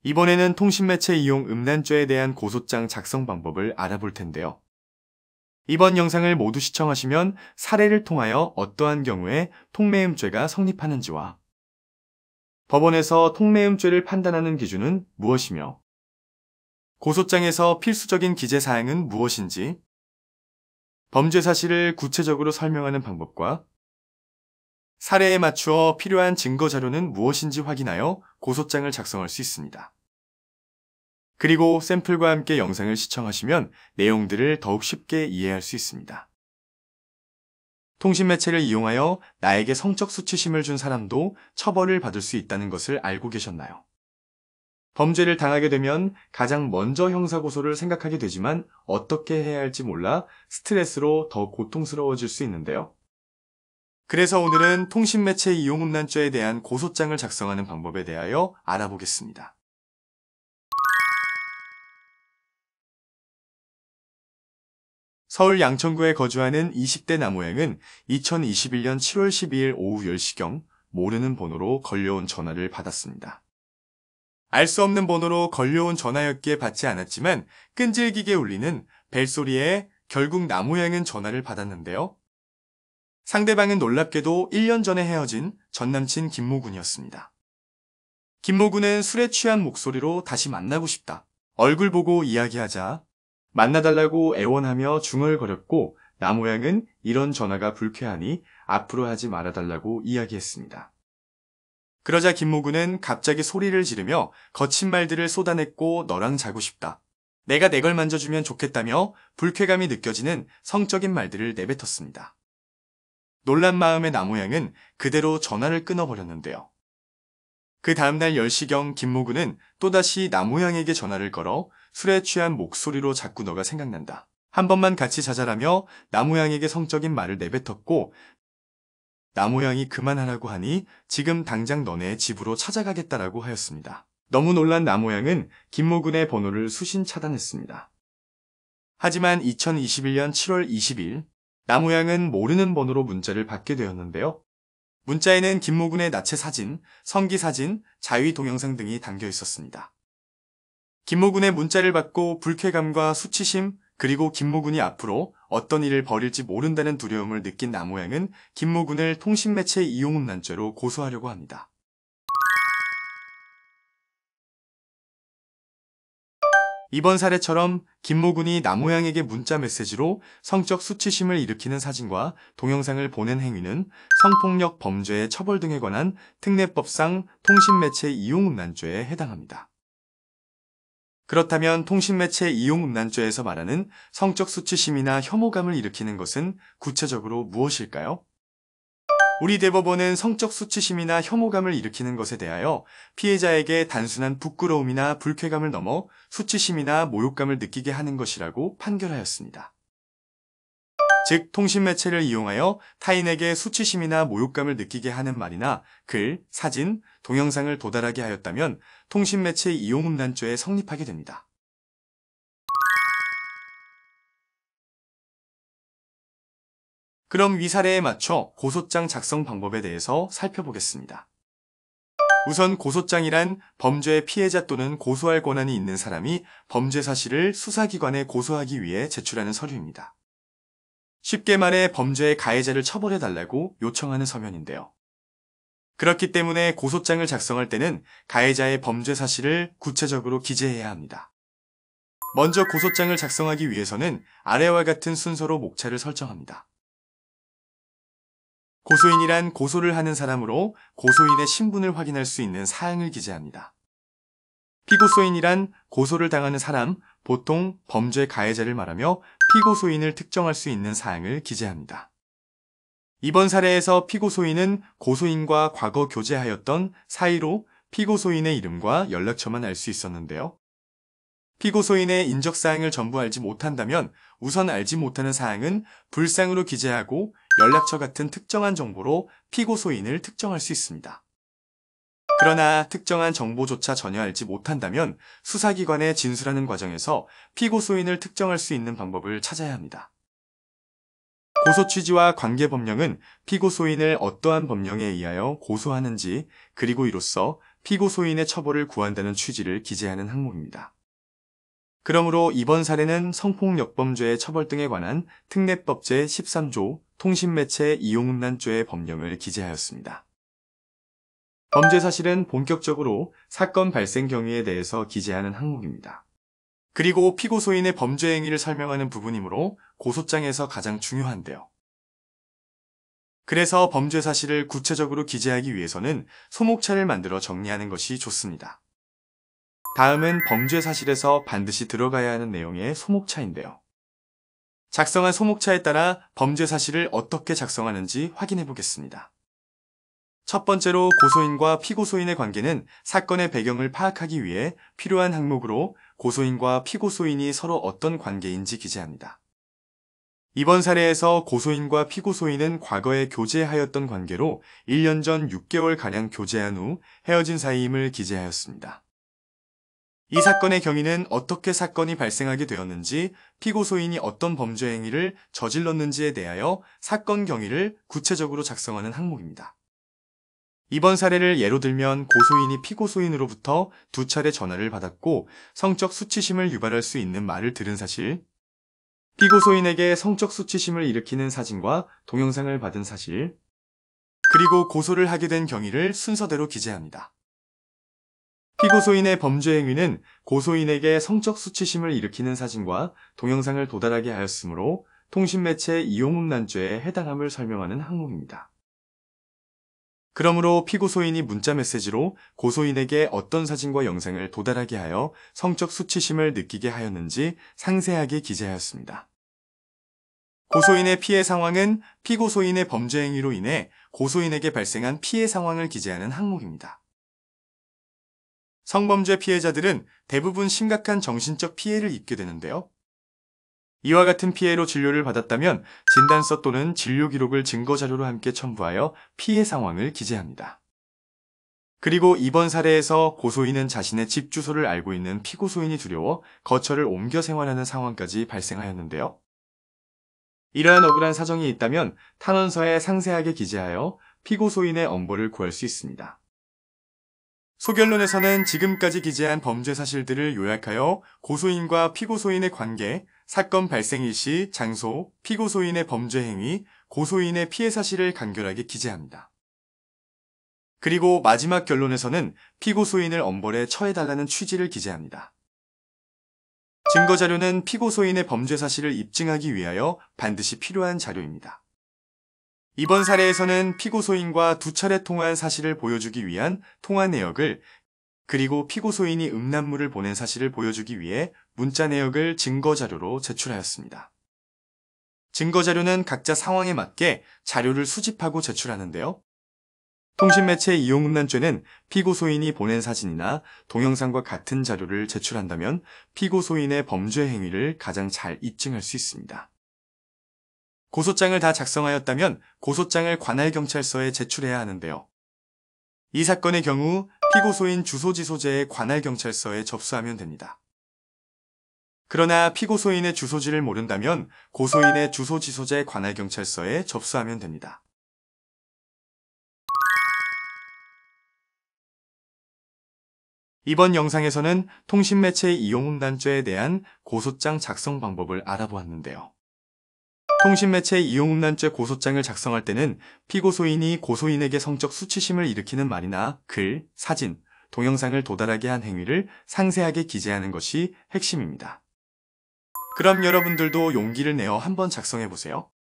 이번에는 통신매체 이용 음란죄에 대한 고소장 작성 방법을 알아볼 텐데요. 이번 영상을 모두 시청하시면 사례를 통하여 어떠한 경우에 통매음죄가 성립하는지와 법원에서 통매음죄를 판단하는 기준은 무엇이며 고소장에서 필수적인 기재사항은 무엇인지 범죄 사실을 구체적으로 설명하는 방법과 사례에 맞추어 필요한 증거 자료는 무엇인지 확인하여 고소장을 작성할 수 있습니다. 그리고 샘플과 함께 영상을 시청하시면 내용들을 더욱 쉽게 이해할 수 있습니다. 통신매체를 이용하여 나에게 성적 수치심을 준 사람도 처벌을 받을 수 있다는 것을 알고 계셨나요? 범죄를 당하게 되면 가장 먼저 형사고소를 생각하게 되지만 어떻게 해야 할지 몰라 스트레스로 더 고통스러워질 수 있는데요. 그래서 오늘은 통신매체 이용 음란죄에 대한 고소장을 작성하는 방법에 대하여 알아보겠습니다. 서울 양천구에 거주하는 20대 남모양은 2021년 7월 12일 오후 10시경 모르는 번호로 걸려온 전화를 받았습니다. 알 수 없는 번호로 걸려온 전화였기에 받지 않았지만 끈질기게 울리는 벨소리에 결국 남모양은 전화를 받았는데요. 상대방은 놀랍게도 1년 전에 헤어진 전남친 김모군이었습니다. 김모군은 술에 취한 목소리로 다시 만나고 싶다. 얼굴 보고 이야기하자. 만나달라고 애원하며 중얼거렸고 남모양은 이런 전화가 불쾌하니 앞으로 하지 말아달라고 이야기했습니다. 그러자 김모군은 갑자기 소리를 지르며 거친 말들을 쏟아냈고 너랑 자고 싶다. 내가 내 걸 만져주면 좋겠다며 불쾌감이 느껴지는 성적인 말들을 내뱉었습니다. 놀란 마음의 남모양은 그대로 전화를 끊어버렸는데요. 그 다음날 10시경 김모군은 또다시 남모양에게 전화를 걸어 술에 취한 목소리로 자꾸 너가 생각난다. 한 번만 같이 자자라며 남모양에게 성적인 말을 내뱉었고 남모양이 그만하라고 하니 지금 당장 너네 집으로 찾아가겠다라고 하였습니다. 너무 놀란 남모양은 김모군의 번호를 수신 차단했습니다. 하지만 2021년 7월 20일 남모양은 모르는 번호로 문자를 받게 되었는데요. 문자에는 김모군의 나체 사진, 성기 사진, 자위 동영상 등이 담겨 있었습니다. 김모군의 문자를 받고 불쾌감과 수치심, 그리고 김모군이 앞으로 어떤 일을 벌일지 모른다는 두려움을 느낀 남모양은 김모군을 통신매체 이용 음란죄로 고소하려고 합니다. 이번 사례처럼 김모군이 남모양에게 문자 메시지로 성적 수치심을 일으키는 사진과 동영상을 보낸 행위는 성폭력 범죄의 처벌 등에 관한 특례법상 통신매체 이용 음란죄에 해당합니다. 그렇다면 통신매체 이용 음란죄에서 말하는 성적 수치심이나 혐오감을 일으키는 것은 구체적으로 무엇일까요? 우리 대법원은 성적 수치심이나 혐오감을 일으키는 것에 대하여 피해자에게 단순한 부끄러움이나 불쾌감을 넘어 수치심이나 모욕감을 느끼게 하는 것이라고 판결하였습니다. 즉, 통신매체를 이용하여 타인에게 수치심이나 모욕감을 느끼게 하는 말이나 글, 사진, 동영상을 도달하게 하였다면 통신매체 이용 음란죄에 성립하게 됩니다. 그럼 위 사례에 맞춰 고소장 작성 방법에 대해서 살펴보겠습니다. 우선 고소장이란 범죄의 피해자 또는 고소할 권한이 있는 사람이 범죄 사실을 수사기관에 고소하기 위해 제출하는 서류입니다. 쉽게 말해 범죄의 가해자를 처벌해달라고 요청하는 서면인데요. 그렇기 때문에 고소장을 작성할 때는 가해자의 범죄 사실을 구체적으로 기재해야 합니다. 먼저 고소장을 작성하기 위해서는 아래와 같은 순서로 목차를 설정합니다. 고소인이란 고소를 하는 사람으로 고소인의 신분을 확인할 수 있는 사항을 기재합니다. 피고소인이란 고소를 당하는 사람, 보통 범죄 가해자를 말하며 피고소인을 특정할 수 있는 사항을 기재합니다. 이번 사례에서 피고소인은 고소인과 과거 교제하였던 사이로 피고소인의 이름과 연락처만 알 수 있었는데요. 피고소인의 인적사항을 전부 알지 못한다면 우선 알지 못하는 사항은 불상으로 기재하고 연락처 같은 특정한 정보로 피고소인을 특정할 수 있습니다. 그러나 특정한 정보조차 전혀 알지 못한다면 수사기관에 진술하는 과정에서 피고소인을 특정할 수 있는 방법을 찾아야 합니다. 고소 취지와 관계 법령은 피고소인을 어떠한 법령에 의하여 고소하는지, 그리고 이로써 피고 소인의 처벌을 구한다는 취지를 기재하는 항목입니다. 그러므로 이번 사례는 성폭력범죄의 처벌 등에 관한 특례법 제13조 통신매체 이용음란죄의 법령을 기재하였습니다. 범죄 사실은 본격적으로 사건 발생 경위에 대해서 기재하는 항목입니다. 그리고 피고 소인의 범죄 행위를 설명하는 부분이므로 고소장에서 가장 중요한데요. 그래서 범죄 사실을 구체적으로 기재하기 위해서는 소목차를 만들어 정리하는 것이 좋습니다. 다음은 범죄 사실에서 반드시 들어가야 하는 내용의 소목차인데요. 작성한 소목차에 따라 범죄 사실을 어떻게 작성하는지 확인해 보겠습니다. 첫 번째로 고소인과 피고소인의 관계는 사건의 배경을 파악하기 위해 필요한 항목으로 고소인과 피고소인이 서로 어떤 관계인지 기재합니다. 이번 사례에서 고소인과 피고소인은 과거에 교제하였던 관계로 1년 전 6개월가량 교제한 후 헤어진 사이임을 기재하였습니다. 이 사건의 경위는 어떻게 사건이 발생하게 되었는지, 피고소인이 어떤 범죄 행위를 저질렀는지에 대하여 사건 경위를 구체적으로 작성하는 항목입니다. 이번 사례를 예로 들면 고소인이 피고소인으로부터 2차례 전화를 받았고 성적 수치심을 유발할 수 있는 말을 들은 사실, 피고소인에게 성적 수치심을 일으키는 사진과 동영상을 받은 사실, 그리고 고소를 하게 된 경위를 순서대로 기재합니다. 피고소인의 범죄 행위는 고소인에게 성적 수치심을 일으키는 사진과 동영상을 도달하게 하였으므로 통신매체 이용음란죄에 해당함을 설명하는 항목입니다. 그러므로 피고소인이 문자메시지로 고소인에게 어떤 사진과 영상을 도달하게 하여 성적 수치심을 느끼게 하였는지 상세하게 기재하였습니다. 고소인의 피해 상황은 피고소인의 범죄 행위로 인해 고소인에게 발생한 피해 상황을 기재하는 항목입니다. 성범죄 피해자들은 대부분 심각한 정신적 피해를 입게 되는데요. 이와 같은 피해로 진료를 받았다면 진단서 또는 진료 기록을 증거자료로 함께 첨부하여 피해 상황을 기재합니다. 그리고 이번 사례에서 고소인은 자신의 집 주소를 알고 있는 피고소인이 두려워 거처를 옮겨 생활하는 상황까지 발생하였는데요. 이러한 억울한 사정이 있다면 탄원서에 상세하게 기재하여 피고소인의 엄벌을 구할 수 있습니다. 소결론에서는 지금까지 기재한 범죄 사실들을 요약하여 고소인과 피고소인의 관계, 사건 발생 일시, 장소, 피고소인의 범죄 행위, 고소인의 피해 사실을 간결하게 기재합니다. 그리고 마지막 결론에서는 피고소인을 엄벌에 처해달라는 취지를 기재합니다. 증거자료는 피고소인의 범죄 사실을 입증하기 위하여 반드시 필요한 자료입니다. 이번 사례에서는 피고소인과 2차례 통화한 사실을 보여주기 위한 통화 내역을, 그리고 피고소인이 음란물을 보낸 사실을 보여주기 위해 문자 내역을 증거자료로 제출하였습니다. 증거자료는 각자 상황에 맞게 자료를 수집하고 제출하는데요. 통신매체 이용음란죄는 피고소인이 보낸 사진이나 동영상과 같은 자료를 제출한다면 피고소인의 범죄 행위를 가장 잘 입증할 수 있습니다. 고소장을 다 작성하였다면 고소장을 관할경찰서에 제출해야 하는데요. 이 사건의 경우 피고소인 주소지소재의 관할경찰서에 접수하면 됩니다. 그러나 피고소인의 주소지를 모른다면 고소인의 주소지소재 관할경찰서에 접수하면 됩니다. 이번 영상에서는 통신매체 이용음란죄에 대한 고소장 작성 방법을 알아보았는데요. 통신매체 이용음란죄 고소장을 작성할 때는 피고소인이 고소인에게 성적 수치심을 일으키는 말이나 글, 사진, 동영상을 도달하게 한 행위를 상세하게 기재하는 것이 핵심입니다. 그럼 여러분들도 용기를 내어 한번 작성해보세요.